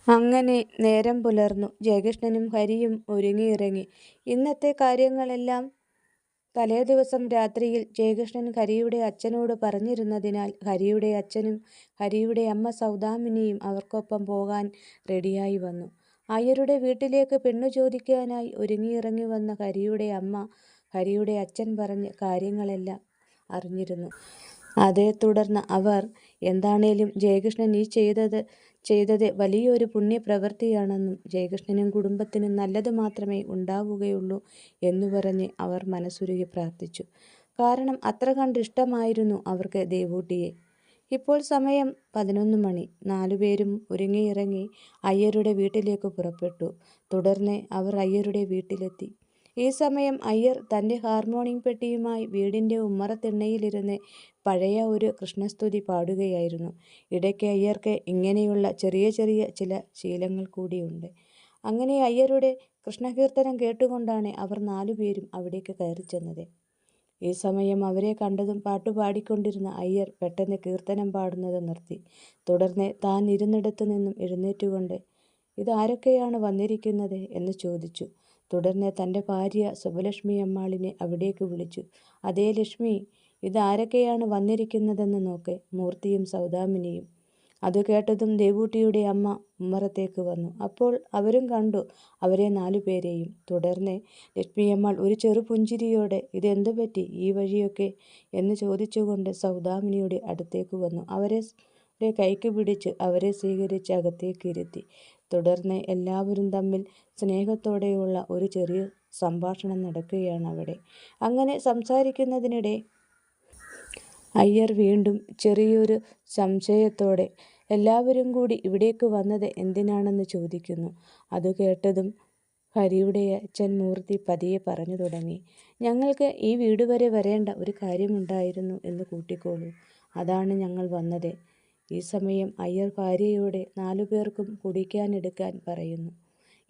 അങ്ങനെ നേരം പുലർന്നു. ജയകൃഷ്ണനും ഹരിയും ഒരുങ്ങിയിറങ്ങി. ഇന്നത്തെ കാര്യങ്ങളെല്ലാം തലേദിവസം രാത്രിയിൽ ജയകൃഷ്ണൻ ഹരിയുടെ അച്ഛനോട് പറഞ്ഞിരുന്നതിനാൽ ഹരിയുടെ അച്ഛനും ഹരിയുടെ അമ്മ സൗദാമിനിയും അവർക്കൊപ്പം പോകാൻ റെഡിയായി വന്നു. അയ്യരുടെ വീട്ടിലേക്ക് പെണ്ണു ചോദിക്കാനായി ഒരുങ്ങിയിറങ്ങി വന്ന ഹരിയുടെ അമ്മ ഹരിയുടെ അച്ഛൻ പറഞ്ഞ കാര്യങ്ങളെല്ലാം അറിഞ്ഞിരുന്നു. അതേ തുടർന്ന് അവർ എന്താണേലും ജയകൃഷ്ണൻ ഈ ചെയ്തത് വലിയൊരു പുണ്യപ്രവൃത്തിയാണെന്നും ജയകൃഷ്ണനും കുടുംബത്തിനും നല്ലത് മാത്രമേ ഉണ്ടാവുകയുള്ളൂ എന്നു പറഞ്ഞ് അവർ മനസ്സുരുകി പ്രാർത്ഥിച്ചു. കാരണം അത്ര കണ്ടിഷ്ടമായിരുന്നു അവർക്ക് ദേവൂട്ടിയെ. ഇപ്പോൾ സമയം 11 മണി. 4 പേരും ഒരുങ്ങിയിറങ്ങി അയ്യരുടെ വീട്ടിലേക്ക് പുറപ്പെട്ടു. തുടർന്ന് അവർ അയ്യരുടെ വീട്ടിലെത്തി. ഈ സമയം അയ്യർ തൻ്റെ ഹാർമോണിയം പെട്ടിയുമായി വീടിൻ്റെ ഉമ്മറത്തിണ്ണയിലിരുന്ന് പഴയ ഒരു കൃഷ്ണസ്തുതി പാടുകയായിരുന്നു. ഇടയ്ക്ക് അയ്യർക്ക് ഇങ്ങനെയുള്ള ചെറിയ ചെറിയ ചില ശീലങ്ങൾ കൂടിയുണ്ട്. അങ്ങനെ അയ്യരുടെ കൃഷ്ണകീർത്തനം കേട്ടുകൊണ്ടാണ് അവർ 4 പേരും അവിടേക്ക് കയറി ചെന്നത്. ഈ സമയം അവരെ കണ്ടതും പാട്ടുപാടിക്കൊണ്ടിരുന്ന അയ്യർ പെട്ടെന്ന് കീർത്തനം പാടുന്നത് നിർത്തി. തുടർന്ന് താൻ ഇരുന്നിടത്തു നിന്നും എഴുന്നേറ്റുകൊണ്ട് "ഇതാരൊക്കെയാണ് വന്നിരിക്കുന്നത്?" എന്ന് ചോദിച്ചു. തുടർന്ന് തൻ്റെ ഭാര്യ സുബ്ബലക്ഷ്മി അമ്മാളിനെ അവിടേക്ക് വിളിച്ചു. "അതേ ലക്ഷ്മി, ഇതാരൊക്കെയാണ് വന്നിരിക്കുന്നതെന്ന് നോക്ക്, മൂർത്തിയും സൗദാമിനിയും." അത് കേട്ടതും ദേവൂട്ടിയുടെ അമ്മ ഉമ്മറത്തേക്ക് വന്നു. അപ്പോൾ അവരും കണ്ടു അവരെ 4 പേരെയും. തുടർന്ന് ലക്ഷ്മിയമ്മാൾ ഒരു ചെറുപുഞ്ചിരിയോടെ "ഇതെന്തു പറ്റി ഈ വഴിയൊക്കെ?" എന്ന് ചോദിച്ചുകൊണ്ട് സൗദാമിനിയുടെ അടുത്തേക്ക് വന്നു. അവരെ കൈക്ക് പിടിച്ച് അവരെ സ്വീകരിച്ച് അകത്തേക്ക് ഇരുത്തി. തുടർന്ന് എല്ലാവരും തമ്മിൽ സ്നേഹത്തോടെയുള്ള ഒരു ചെറിയ സംഭാഷണം നടക്കുകയാണ് അവിടെ. അങ്ങനെ സംസാരിക്കുന്നതിനിടെ അയ്യർ വീണ്ടും ചെറിയൊരു സംശയത്തോടെ എല്ലാവരും കൂടി ഇവിടേക്ക് വന്നത് എന്തിനാണെന്ന് ചോദിക്കുന്നു. അത് കേട്ടതും ഹരിയുടെ അച്ഛൻ മൂർത്തി പതിയെ പറഞ്ഞു തുടങ്ങി. "ഞങ്ങൾക്ക് ഈ വീട് വരെ വരേണ്ട ഒരു കാര്യമുണ്ടായിരുന്നു എന്ന് കൂട്ടിക്കോളൂ. അതാണ് ഞങ്ങൾ വന്നത്." ഈ സമയം അയ്യർ ഭാര്യയോട് 4 പേർക്കും കുടിക്കാനെടുക്കാൻ പറയുന്നു.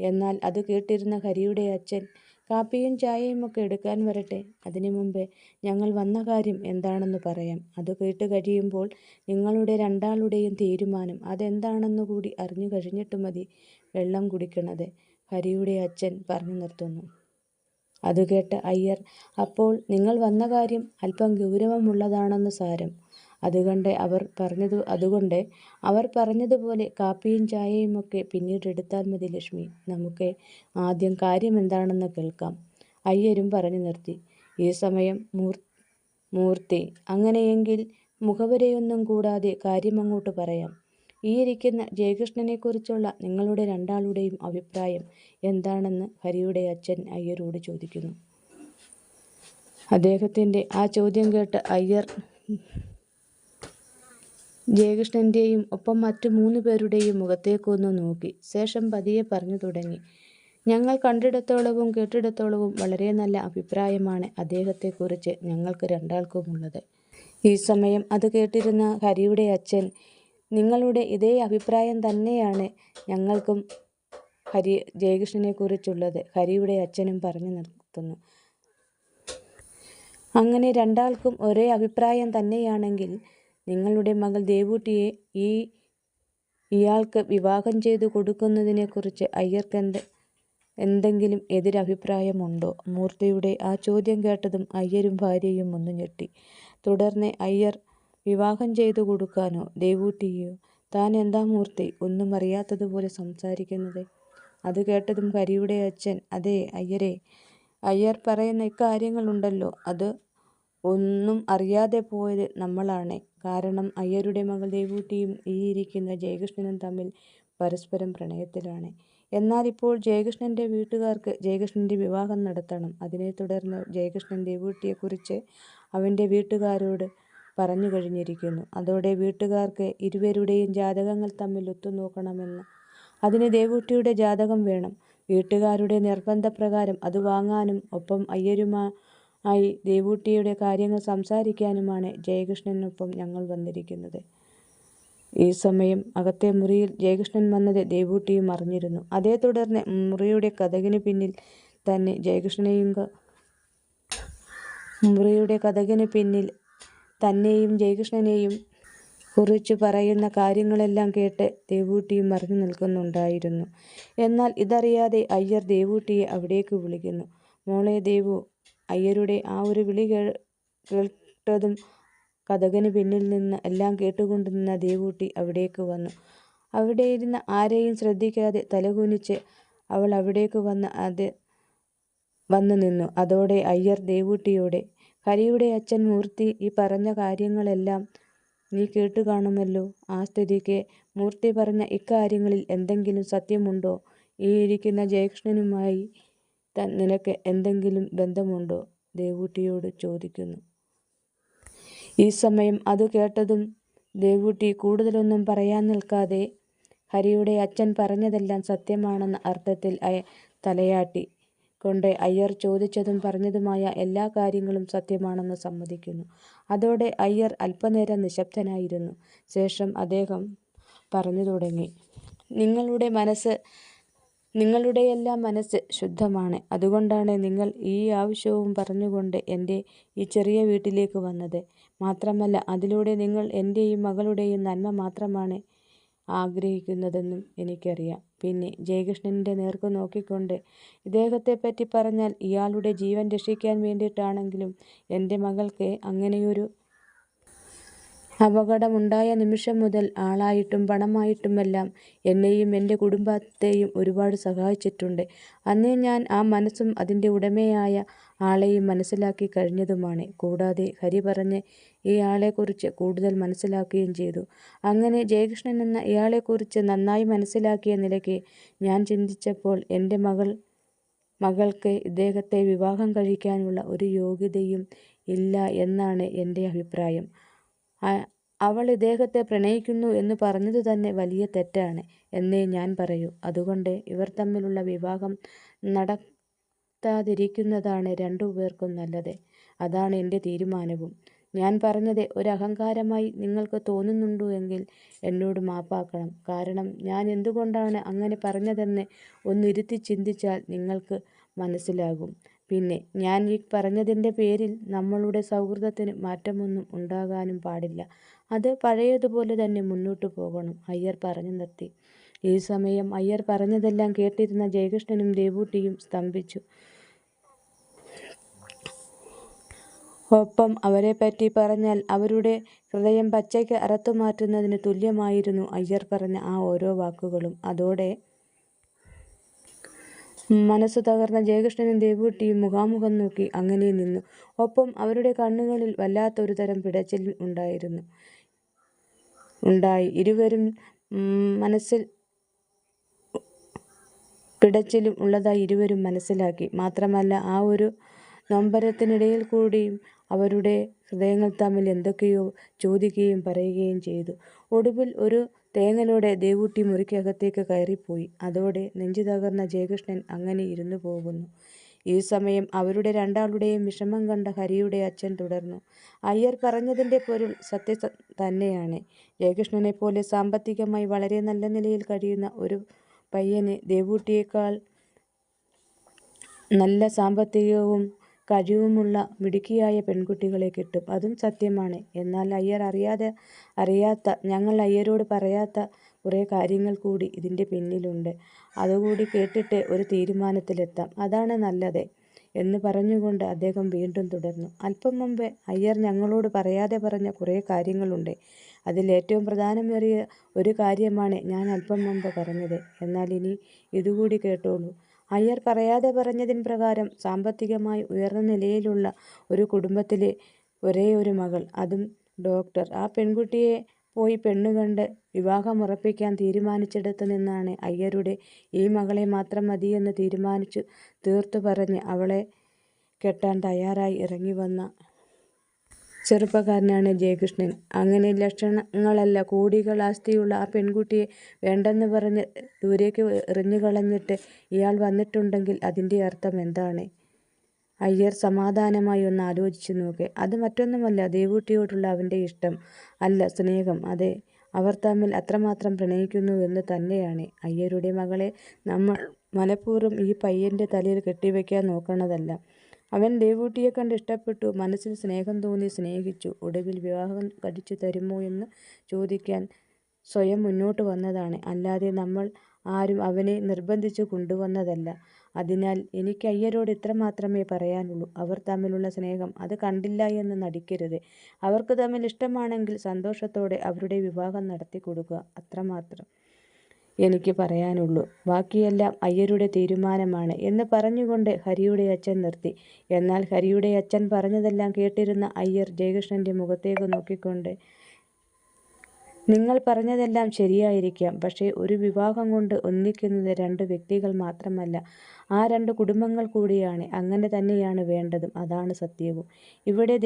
എന്നാൽ അത് കേട്ടിരുന്ന ഹരിയുടെ അച്ഛൻ "കാപ്പിയും ചായയുമൊക്കെ എടുക്കാൻ വരട്ടെ. അതിനു മുമ്പേ ഞങ്ങൾ വന്ന കാര്യം എന്താണെന്ന് പറയാം. അത് കേട്ട് കഴിയുമ്പോൾ നിങ്ങളുടെ രണ്ടാളുടെയും തീരുമാനം അതെന്താണെന്ന് കൂടി അറിഞ്ഞു കഴിഞ്ഞിട്ട് മതി വെള്ളം കുടിക്കണത്." ഹരിയുടെ അച്ഛൻ പറഞ്ഞു നിർത്തുന്നു. അത് കേട്ട അയ്യർ "അപ്പോൾ നിങ്ങൾ വന്ന കാര്യം അല്പം ഗൗരവമുള്ളതാണെന്ന് സാരം. അതുകൊണ്ട് അവർ പറഞ്ഞതുപോലെ കാപ്പിയും ചായയുമൊക്കെ പിന്നീട് എടുത്താൽ മതി ലക്ഷ്മി. നമുക്ക് ആദ്യം കാര്യം എന്താണെന്ന് കേൾക്കാം." അയ്യരും പറഞ്ഞു നിർത്തി. ഈ സമയം മൂർത്തി "അങ്ങനെയെങ്കിൽ മുഖവുരയൊന്നും കൂടാതെ കാര്യമങ്ങോട്ട് പറയാം. ഈ ഇരിക്കുന്ന ജയകൃഷ്ണനെക്കുറിച്ചുള്ള നിങ്ങളുടെ രണ്ടാളുടെയും അഭിപ്രായം എന്താണെന്ന്?" ഹരിയുടെ അച്ഛൻ അയ്യരോട് ചോദിക്കുന്നു. അദ്ദേഹത്തിൻ്റെ ആ ചോദ്യം കേട്ട് അയ്യർ ജയകൃഷ്ണൻ്റെയും ഒപ്പം മറ്റു 3 പേരുടെയും മുഖത്തേക്കൊന്ന് നോക്കി. ശേഷം പതിയെ പറഞ്ഞു തുടങ്ങി. "ഞങ്ങൾ കണ്ടിടത്തോളവും കേട്ടിടത്തോളവും വളരെ നല്ല അഭിപ്രായമാണ് അദ്ദേഹത്തെക്കുറിച്ച് ഞങ്ങൾക്ക് രണ്ടാൾക്കുമുള്ളത്." ഈ സമയം അത് കേട്ടിരുന്ന ഹരിയുടെ അച്ഛൻ "നിങ്ങളുടെ ഇതേ അഭിപ്രായം തന്നെയാണ് ഞങ്ങൾക്കും ജയകൃഷ്ണനെക്കുറിച്ചുള്ളത്." ഹരിയുടെ അച്ഛനും പറഞ്ഞു നിർത്തുന്നു. "അങ്ങനെ രണ്ടാൾക്കും ഒരേ അഭിപ്രായം തന്നെയാണെങ്കിൽ നിങ്ങളുടെ മകൾ ദേവൂട്ടിയെ ഇയാൾക്ക് വിവാഹം ചെയ്തു കൊടുക്കുന്നതിനെക്കുറിച്ച് അയ്യർക്ക് എന്തെങ്കിലും എതിരഭിപ്രായമുണ്ടോ?" മൂർത്തിയുടെ ആ ചോദ്യം കേട്ടതും അയ്യരും ഭാര്യയും ഒന്ന് ഞെട്ടി. തുടർന്ന് അയ്യർ "വിവാഹം ചെയ്തു കൊടുക്കാനോ? ദേവൂട്ടിയെയോ? താൻ എന്താ മൂർത്തി ഒന്നും അറിയാത്തതുപോലെ സംസാരിക്കുന്നത്?" അത് കേട്ടതും ഹരിയുടെ അച്ഛൻ "അതെ അയ്യരെ, അയ്യർ പറയുന്ന ഇക്കാര്യങ്ങളുണ്ടല്ലോ, അത് ഒന്നും അറിയാതെ പോയത് നമ്മളാണ്. കാരണം അയ്യരുടെ മകൾ ദേവൂട്ടിയും ഈ ഇരിക്കുന്ന ജയകൃഷ്ണനും തമ്മിൽ പരസ്പരം പ്രണയത്തിലാണ്. എന്നാൽ ഇപ്പോൾ ജയകൃഷ്ണൻ്റെ വീട്ടുകാർക്ക് ജയകൃഷ്ണൻ്റെ വിവാഹം നടത്തണം. അതിനെ തുടർന്ന് ജയകൃഷ്ണൻ ദേവൂട്ടിയെക്കുറിച്ച് അവൻ്റെ വീട്ടുകാരോട് പറഞ്ഞു കഴിഞ്ഞിരിക്കുന്നു. അതോടെ വീട്ടുകാർക്ക് ഇരുവരുടെയും ജാതകങ്ങൾ തമ്മിൽ ഒത്തുനോക്കണമെന്ന്. അതിന് ദേവൂട്ടിയുടെ ജാതകം വേണം. വീട്ടുകാരുടെ നിർബന്ധപ്രകാരം അത് വാങ്ങാനും ഒപ്പം അയ്യരുമായി ദേവൂട്ടിയുടെ കാര്യങ്ങൾ സംസാരിക്കാനുമാണ് ജയകൃഷ്ണനൊപ്പം ഞങ്ങൾ വന്നിരിക്കുന്നത്." ഈ സമയം അകത്തെ മുറിയിൽ ജയകൃഷ്ണൻ വന്നത് ദേവൂട്ടിയും അറിഞ്ഞിരുന്നു. അതേ തുടർന്ന് മുറിയുടെ കതകിന് പിന്നിൽ തന്നെയും ജയകൃഷ്ണനെയും കുറിച്ചു പറയുന്ന കാര്യങ്ങളെല്ലാം കേട്ട് ദേവൂട്ടിയും മറിഞ്ഞു നിൽക്കുന്നുണ്ടായിരുന്നു. എന്നാൽ ഇതറിയാതെ അയ്യർ ദേവൂട്ടിയെ അവിടേക്ക് വിളിക്കുന്നു. മോളെ ദേവു. അയ്യരുടെ ആ ഒരു വിളി കേട്ടതും കതകിന് പിന്നിൽ നിന്ന് എല്ലാം കേട്ടുകൊണ്ട് നിന്ന ദേവൂട്ടി അവിടേക്ക് വന്നു. അവിടെ ഇരുന്ന ആരെയും ശ്രദ്ധിക്കാതെ തലകുനിച്ച് അവൾ അവിടേക്ക് വന്നു നിന്നു. അതോടെ അയ്യർ ദേവൂട്ടിയോടെ, ഹരിയുടെ അച്ഛൻ മൂർത്തി ഈ പറഞ്ഞ കാര്യങ്ങളെല്ലാം നീ കേട്ടു കാണുമല്ലോ. ആ സ്ഥിതിക്ക് മൂർത്തി പറഞ്ഞ ഇക്കാര്യങ്ങളിൽ എന്തെങ്കിലും സത്യമുണ്ടോ? ഈ ഇരിക്കുന്ന ജയകൃഷ്ണനുമായി നിനക്ക് എന്തെങ്കിലും ബന്ധമുണ്ടോ? ദേവൂട്ടിയോട് ചോദിക്കുന്നു. ഈ സമയം അത് കേട്ടതും ദേവൂട്ടി കൂടുതലൊന്നും പറയാൻ നിൽക്കാതെ ഹരിയുടെ അച്ഛൻ പറഞ്ഞതെല്ലാം സത്യമാണെന്ന അർത്ഥത്തിൽ തലയാട്ടി കൊണ്ട് അയ്യർ ചോദിച്ചതും പറഞ്ഞതുമായ എല്ലാ കാര്യങ്ങളും സത്യമാണെന്ന് സമ്മതിക്കുന്നു. അതോടെ അയ്യർ അല്പനേരം നിശബ്ദനായിരുന്നു. ശേഷം അദ്ദേഹം പറഞ്ഞു തുടങ്ങി. നിങ്ങളുടെയെല്ലാം മനസ്സ് ശുദ്ധമാണ്. അതുകൊണ്ടാണ് നിങ്ങൾ ഈ ആവശ്യവും പറഞ്ഞുകൊണ്ട് എൻ്റെ ഈ ചെറിയ വീട്ടിലേക്ക് വന്നത്. മാത്രമല്ല അതിലൂടെ നിങ്ങൾ എൻ്റെയും മകളുടെയും നന്മ മാത്രമാണ് ആഗ്രഹിക്കുന്നതെന്നും എനിക്കറിയാം. പിന്നെ ജയകൃഷ്ണൻ്റെ നേർക്ക് നോക്കിക്കൊണ്ട്, ഇദ്ദേഹത്തെപ്പറ്റി പറഞ്ഞാൽ ഇയാളുടെ ജീവൻ രക്ഷിക്കാൻ വേണ്ടിയിട്ടാണെങ്കിലും എൻ്റെ മകൾക്ക് അങ്ങനെയൊരു അപകടമുണ്ടായ നിമിഷം മുതൽ ആളായിട്ടും പണമായിട്ടുമെല്ലാം എന്നെയും എൻ്റെ കുടുംബത്തെയും ഒരുപാട് സഹായിച്ചിട്ടുണ്ട്. അന്നേ ഞാൻ ആ മനസ്സും അതിൻ്റെ ഉടമയായ ആളെയും മനസ്സിലാക്കി കഴിഞ്ഞതുമാണ്. കൂടാതെ ഹരി പറഞ്ഞ് ഈ ആളെക്കുറിച്ച് കൂടുതൽ മനസ്സിലാക്കുകയും ചെയ്തു. അങ്ങനെ ജയകൃഷ്ണൻ എന്ന ഇയാളെക്കുറിച്ച് നന്നായി മനസ്സിലാക്കിയ നിലയ്ക്ക് ഞാൻ ചിന്തിച്ചപ്പോൾ എൻ്റെ മകൾക്ക് ഇദ്ദേഹത്തെ വിവാഹം കഴിക്കാനുള്ള ഒരു യോഗ്യതയും ഇല്ല എന്നാണ് എൻ്റെ അഭിപ്രായം. അവൾ ഇദ്ദേഹത്തെ പ്രണയിക്കുന്നു എന്ന് പറഞ്ഞത് തന്നെ വലിയ തെറ്റാണ് എന്നേ ഞാൻ പറയൂ. അതുകൊണ്ട് ഇവർ തമ്മിലുള്ള വിവാഹം നടത്താതിരിക്കുന്നതാണ് രണ്ടുപേർക്കും നല്ലത്. അതാണ് എൻ്റെ തീരുമാനവും. ഞാൻ പറഞ്ഞത് ഒരു അഹങ്കാരമായി നിങ്ങൾക്ക് തോന്നുന്നുണ്ടോ എങ്കിൽ എന്നോട് മാപ്പാക്കണം. കാരണം ഞാൻ എന്തുകൊണ്ടാണ് അങ്ങനെ പറഞ്ഞതെന്ന് ഒന്നിരുത്തി ചിന്തിച്ചാൽ നിങ്ങൾക്ക് മനസ്സിലാകും. പിന്നെ ഞാൻ ഈ പറഞ്ഞതിൻ്റെ പേരിൽ നമ്മളുടെ സൗഹൃദത്തിന് മാറ്റമൊന്നും ഉണ്ടാകാനും പാടില്ല. അത് പഴയതുപോലെ തന്നെ മുന്നോട്ട് പോകണം. അയ്യർ പറഞ്ഞു നിർത്തി. ഈ സമയം അയ്യർ പറഞ്ഞതെല്ലാം കേട്ടിരുന്ന ജയകൃഷ്ണനും ദേവൂട്ടിയും സ്തംഭിച്ചു. ഒപ്പം അവരെപ്പറ്റി പറഞ്ഞാൽ അവരുടെ ഹൃദയം പച്ചയ്ക്ക് അറുത്തുമാറ്റുന്നതിന് തുല്യമായിരുന്നു അയ്യർ പറഞ്ഞ ആ ഓരോ വാക്കുകളും. അതോടെ മനസ്സ് തകർന്ന ജയകൃഷ്ണനും ദേവൂട്ടിയും മുഖാമുഖം നോക്കി അങ്ങനെ നിന്നു. ഒപ്പം അവരുടെ കണ്ണുകളിൽ വല്ലാത്തൊരു തരം പിടച്ചിൽ ഉണ്ടായി. ഇരുവരും മനസ്സിൽ പിടച്ചിലും ഉള്ളതായി ഇരുവരും മനസ്സിലാക്കി. മാത്രമല്ല ആ ഒരു നൊമ്പരത്തിനിടയിൽ കൂടിയും അവരുടെ ഹൃദയങ്ങൾ തമ്മിൽ എന്തൊക്കെയോ ചോദിക്കുകയും പറയുകയും ചെയ്തു. ഒടുവിൽ ഒരു തേങ്ങലോടെ ദേവൂട്ടി മുറിക്കകത്തേക്ക് കയറിപ്പോയി. അതോടെ നെഞ്ചു തകർന്ന ജയകൃഷ്ണൻ അങ്ങനെ ഇരുന്നു പോകുന്നു. ഈ സമയം അവരുടെ രണ്ടാളുടെയും വിഷമം കണ്ട ഹരിയുടെ അച്ഛൻ തുടർന്നു. അയ്യർ പറഞ്ഞതിൻ്റെ പൊരുൾ സത്യം തന്നെയാണ്. ജയകൃഷ്ണനെ പോലെ സാമ്പത്തികമായി വളരെ നല്ല നിലയിൽ കഴിയുന്ന ഒരു പയ്യന് ദേവൂട്ടിയേക്കാൾ നല്ല സാമ്പത്തികവും കഴിവുമുള്ള മിടുക്കിയായ പെൺകുട്ടികളെ കിട്ടും. അതും സത്യമാണ്. എന്നാൽ അയ്യർ ഞങ്ങൾ അയ്യരോട് പറയാത്ത കുറേ കാര്യങ്ങൾ കൂടി ഇതിൻ്റെ പിന്നിലുണ്ട്. അതുകൂടി കേട്ടിട്ട് ഒരു തീരുമാനത്തിലെത്താം. അതാണ് നല്ലത് എന്ന് പറഞ്ഞുകൊണ്ട് അദ്ദേഹം വീണ്ടും തുടർന്നു. അല്പം മുമ്പ് അയ്യർ ഞങ്ങളോട് പറയാതെ പറഞ്ഞ കുറേ കാര്യങ്ങളുണ്ട്. അതിൽ ഏറ്റവും പ്രധാനമേറിയ ഒരു കാര്യമാണ് ഞാൻ അല്പം മുമ്പ് പറഞ്ഞത്. എന്നാൽ ഇനി ഇതുകൂടി കേട്ടോളൂ. അയ്യർ പറയാതെ പറഞ്ഞതിന് പ്രകാരം സാമ്പത്തികമായി ഉയർന്ന നിലയിലുള്ള ഒരു കുടുംബത്തിലെ ഒരേ ഒരു മകൾ, അതും ഡോക്ടർ. ആ പെൺകുട്ടിയെ പോയി പെണ്ണുകണ്ട് വിവാഹമുറപ്പിക്കാൻ തീരുമാനിച്ചിടത്തു നിന്നാണ് അയ്യരുടെ ഈ മകളെ മാത്രം മതിയെന്ന് തീരുമാനിച്ചു തീർത്തു പറഞ്ഞ് അവളെ കെട്ടാൻ തയ്യാറായി ഇറങ്ങി വന്ന ചെറുപ്പക്കാരനാണ് ജയകൃഷ്ണൻ. അങ്ങനെ ലക്ഷങ്ങളല്ല കോടികൾ ആസ്തിയുള്ള ആ പെൺകുട്ടിയെ വേണ്ടെന്ന് പറഞ്ഞ് ദൂരേക്ക് എറിഞ്ഞുകളഞ്ഞിട്ട് ഇയാൾ വന്നിട്ടുണ്ടെങ്കിൽ അതിൻ്റെ അർത്ഥം എന്താണ്? അയ്യർ സമാധാനമായി ഒന്ന് ആലോചിച്ചു നോക്കെ. അത് മറ്റൊന്നുമല്ല ദേവൂട്ടിയോടുള്ള അവൻ്റെ ഇഷ്ടം, അല്ല സ്നേഹം. അതെ, അവർ തമ്മിൽ അത്രമാത്രം പ്രണയിക്കുന്നു എന്ന് തന്നെയാണ്. അയ്യരുടെ മകളെ നമ്മൾ മനഃപൂർവ്വം ഈ പയ്യൻ്റെ തലയിൽ കെട്ടിവെക്കാൻ നോക്കണതല്ല. അവൻ ദേവൂട്ടിയെ കണ്ട് ഇഷ്ടപ്പെട്ടു. മനസ്സിൽ സ്നേഹം തോന്നി സ്നേഹിച്ചു. ഒടുവിൽ വിവാഹം കഴിച്ചു തരുമോ എന്ന് ചോദിക്കാൻ സ്വയം മുന്നോട്ട് വന്നതാണ്. അല്ലാതെ നമ്മൾ ആരും അവനെ നിർബന്ധിച്ചു കൊണ്ടുവന്നതല്ല. അതിനാൽ എനിക്ക് അയ്യരോട് ഇത്ര മാത്രമേ പറയാനുള്ളൂ. അവർ തമ്മിലുള്ള സ്നേഹം അത് കണ്ടില്ല എന്ന് നടിക്കരുത്. അവർക്ക് തമ്മിൽ ഇഷ്ടമാണെങ്കിൽ സന്തോഷത്തോടെ അവരുടെ വിവാഹം നടത്തി കൊടുക്കുക. അത്രമാത്രം എനിക്ക് പറയാനുള്ളൂ. ബാക്കിയെല്ലാം അയ്യരുടെ തീരുമാനമാണ് എന്ന് പറഞ്ഞുകൊണ്ട് ഹരിയുടെ അച്ഛൻ നിർത്തി. എന്നാൽ ഹരിയുടെ അച്ഛൻ പറഞ്ഞതെല്ലാം കേട്ടിരുന്ന അയ്യർ ജയകൃഷ്ണന്റെ മുഖത്തേക്ക് നോക്കിക്കൊണ്ട്, നിങ്ങൾ പറഞ്ഞതെല്ലാം ശരിയായിരിക്കാം. പക്ഷേ ഒരു വിവാഹം കൊണ്ട് ഒന്നിക്കുന്നത് 2 വ്യക്തികൾ മാത്രമല്ല, ആ 2 കുടുംബങ്ങൾ കൂടിയാണ്. അങ്ങനെ തന്നെയാണ് വേണ്ടതും. അതാണ് സത്യവും. ഇവിടെ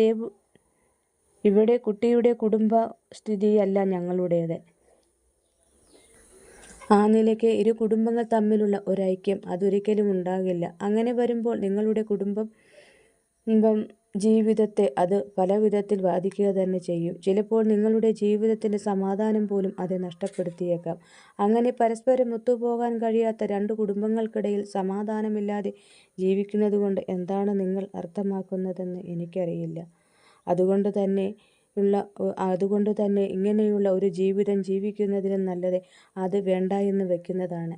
കുട്ടിയുടെ കുടുംബ സ്ഥിതിയല്ല ഞങ്ങളുടേത്. ആ നിലയ്ക്ക് ഇരു കുടുംബങ്ങൾ തമ്മിലുള്ള ഒരൈക്യം അതൊരിക്കലും ഉണ്ടാകില്ല. അങ്ങനെ വരുമ്പോൾ നിങ്ങളുടെ കുടുംബം ജീവിതത്തെ അത് പല വിധത്തിൽ ബാധിക്കുക തന്നെ ചെയ്യും. ചിലപ്പോൾ നിങ്ങളുടെ ജീവിതത്തിൻ്റെ സമാധാനം പോലും അത് നഷ്ടപ്പെടുത്തിയേക്കാം. അങ്ങനെ പരസ്പരം ഒത്തുപോകാൻ കഴിയാത്ത 2 കുടുംബങ്ങൾക്കിടയിൽ സമാധാനമില്ലാതെ ജീവിക്കുന്നതുകൊണ്ട് എന്താണ് നിങ്ങൾ അർത്ഥമാക്കുന്നതെന്ന് എനിക്കറിയില്ല. അതുകൊണ്ട് തന്നെ ഇങ്ങനെയുള്ള ഒരു ജീവിതം ജീവിക്കുന്നതിലും നല്ലത് അത് വേണ്ട എന്ന് വെക്കുന്നതാണ്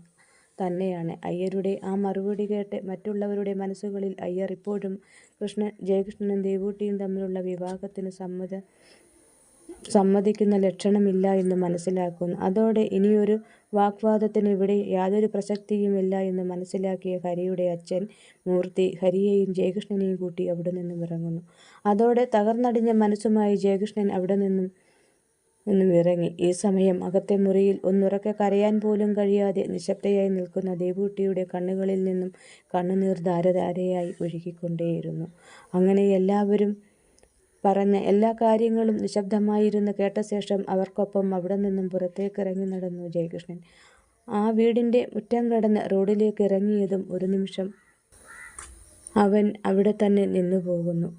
തന്നെയാണ്. അയ്യരുടെ ആ മറുപടി കേട്ട് മറ്റുള്ളവരുടെ മനസ്സുകളിൽ അയ്യർ ഇപ്പോഴും ജയകൃഷ്ണനും ദേവൂട്ടിയും തമ്മിലുള്ള വിവാഹത്തിന് സമ്മതിക്കുന്ന ലക്ഷണമില്ല എന്ന് മനസ്സിലാക്കുന്നു. അതോടെ ഇനിയൊരു വാഗ്വാദത്തിന് ഇവിടെ യാതൊരു പ്രസക്തിയുമില്ല എന്ന് മനസ്സിലാക്കിയ ഹരിയുടെ അച്ഛൻ മൂർത്തി ഹരിയെയും ജയകൃഷ്ണനെയും കൂട്ടി അവിടെ നിന്നും ഇറങ്ങുന്നു. അതോടെ തകർന്നടിഞ്ഞ മനസ്സുമായി ജയകൃഷ്ണൻ അവിടെ നിന്നും ഇറങ്ങി. ഈ സമയം അകത്തെ മുറിയിൽ ഒന്നുറക്കെ കരയാൻ പോലും കഴിയാതെ നിശബ്ദയായി നിൽക്കുന്ന ദേവൂട്ടിയുടെ കണ്ണുകളിൽ നിന്നും കണ്ണുനീർ ധാരധാരയായി ഒഴുകിക്കൊണ്ടേയിരുന്നു. അങ്ങനെ എല്ലാവരും പറഞ്ഞ എല്ലാ കാര്യങ്ങളും നിശബ്ദമായിരുന്ന് കേട്ട ശേഷം അവർക്കൊപ്പം അവിടെ നിന്നും പുറത്തേക്ക് ഇറങ്ങി നടന്നു ജയകൃഷ്ണൻ. ആ വീടിൻ്റെ മുറ്റം കടന്ന് റോഡിലേക്ക് ഇറങ്ങിയതും ഒരു നിമിഷം അവൻ അവിടെ തന്നെ നിന്നു പോകുന്നു.